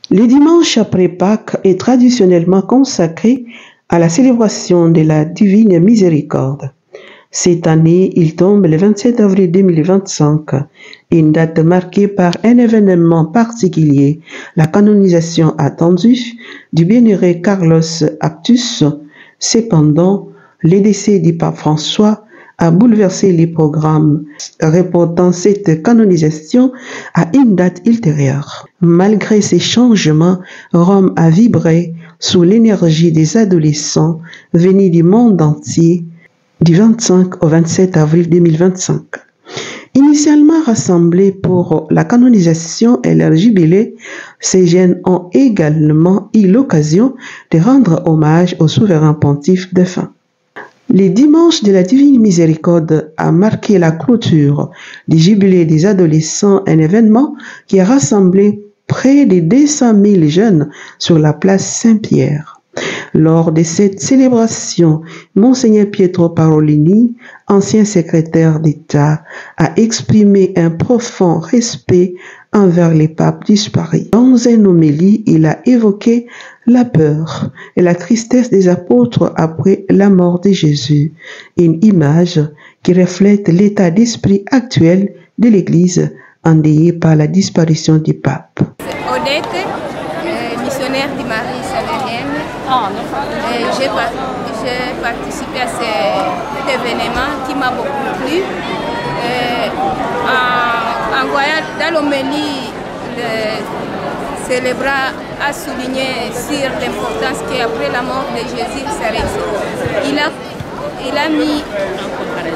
Le dimanche après Pâques est traditionnellement consacré à la célébration de la Divine Miséricorde. Cette année, il tombe le 27 avril 2025, une date marquée par un événement particulier, la canonisation attendue du bienheureux Carlos Actus. Cependant, le décès du pape François a bouleversé les programmes, reportant cette canonisation à une date ultérieure. Malgré ces changements, Rome a vibré sous l'énergie des adolescents venus du monde entier du 25 au 27 avril 2025. Initialement rassemblés pour la canonisation et leur jubilé, ces jeunes ont également eu l'occasion de rendre hommage au souverain pontife défunt. Le dimanche de la Divine Miséricorde a marqué la clôture du jubilé des adolescents, un événement qui a rassemblé près de 200 000 jeunes sur la place Saint-Pierre. Lors de cette célébration, Monseigneur Pietro Parolini, ancien secrétaire d'État, a exprimé un profond respect envers les papes disparus. Dans un homélie, il a évoqué la peur et la tristesse des apôtres après la mort de Jésus, une image qui reflète l'état d'esprit actuel de l'Église endeuillée par la disparition du pape. Odette, missionnaire de Marie Salérienne. J'ai participé à cet événement qui m'a beaucoup plu. En voyant dans l'homélie, le célébrant a souligné sur l'importance qu'après la mort de Jésus, il a mis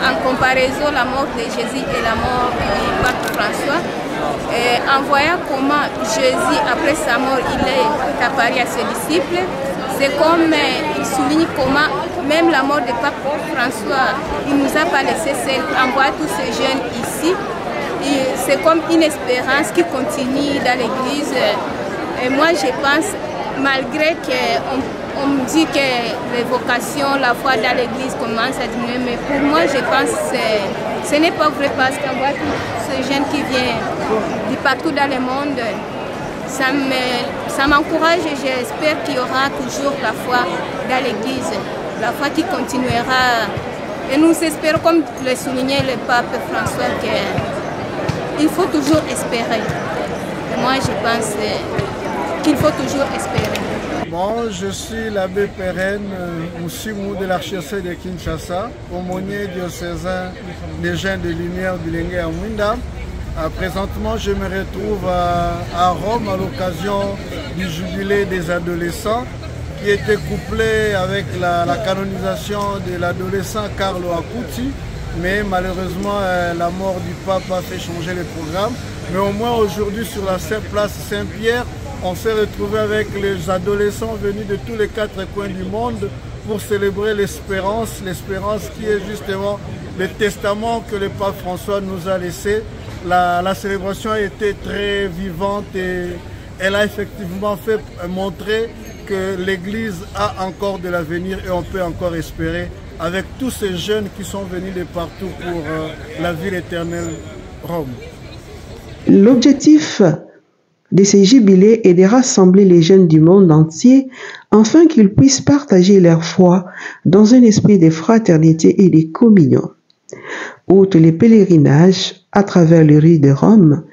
en comparaison la mort de Jésus et la mort du pape François. En voyant comment Jésus, après sa mort, il est apparu à ses disciples, c'est comme il souligne comment même la mort du pape François, il ne nous a pas laissé seuls. En voyant tous ces jeunes ici, c'est comme une espérance qui continue dans l'Église. Et moi, je pense, malgré qu'on me dit que les vocations, la foi dans l'Église commence à diminuer, mais pour moi, je pense que ce n'est pas vrai parce qu'on voit tous ces jeunes qui viennent de partout dans le monde. Ça m'encourage et j'espère qu'il y aura toujours la foi dans l'Église, la foi qui continuera. Et nous espérons, comme le soulignait le pape François, qu'il faut toujours espérer. Et moi, je pense qu'il faut toujours espérer. Bon, je suis l'abbé pérenne Moussimou de l'archidiocèse de Kinshasa, aumônier diocésain des jeunes de lumière du Lengue à Mwinda. Présentement, je me retrouve à Rome à l'occasion du jubilé des adolescents qui était couplé avec la canonisation de l'adolescent Carlo Acuti. Mais malheureusement, la mort du pape a fait changer le programme. Mais au moins aujourd'hui, sur la place Saint-Pierre, on s'est retrouvé avec les adolescents venus de tous les 4 coins du monde pour célébrer l'espérance qui est justement le testament que le pape François nous a laissé. La célébration a été très vivante et elle a effectivement fait montrer que l'Église a encore de l'avenir et on peut encore espérer avec tous ces jeunes qui sont venus de partout pour la ville éternelle Rome. L'objectif de ces jubilés est de rassembler les jeunes du monde entier afin qu'ils puissent partager leur foi dans un esprit de fraternité et de communion. Outre les pèlerinages à travers les rues de Rome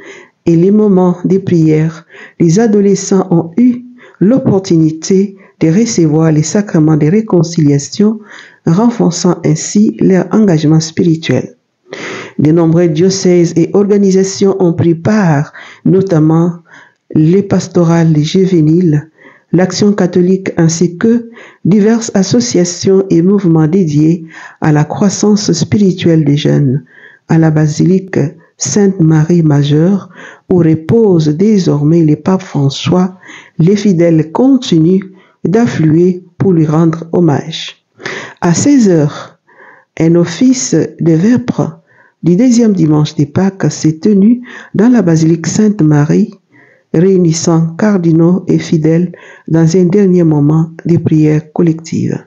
et les moments de prière, les adolescents ont eu l'opportunité de recevoir les sacrements de réconciliation, renforçant ainsi leur engagement spirituel. De nombreux diocèses et organisations ont pris part, notamment les pastorales juvéniles, l'Action catholique ainsi que diverses associations et mouvements dédiés à la croissance spirituelle des jeunes. À la basilique Sainte-Marie Majeure, où repose désormais le pape François, les fidèles continuent d'affluer pour lui rendre hommage. À 16h, un office de vêpres du 2e dimanche de Pâques s'est tenu dans la basilique Sainte-Marie, réunissant cardinaux et fidèles dans un dernier moment de prière collective.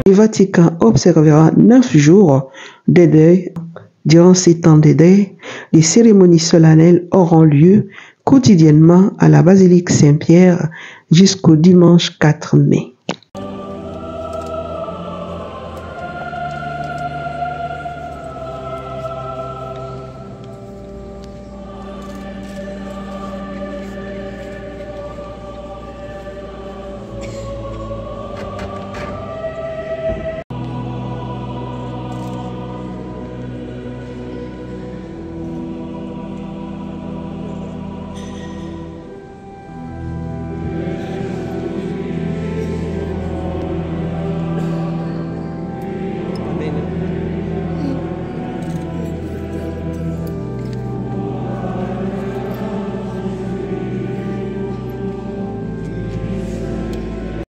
Le Vatican observera 9 jours de deuil. Durant ces temps de deuil, les cérémonies solennelles auront lieu quotidiennement à la basilique Saint-Pierre jusqu'au dimanche 4 mai.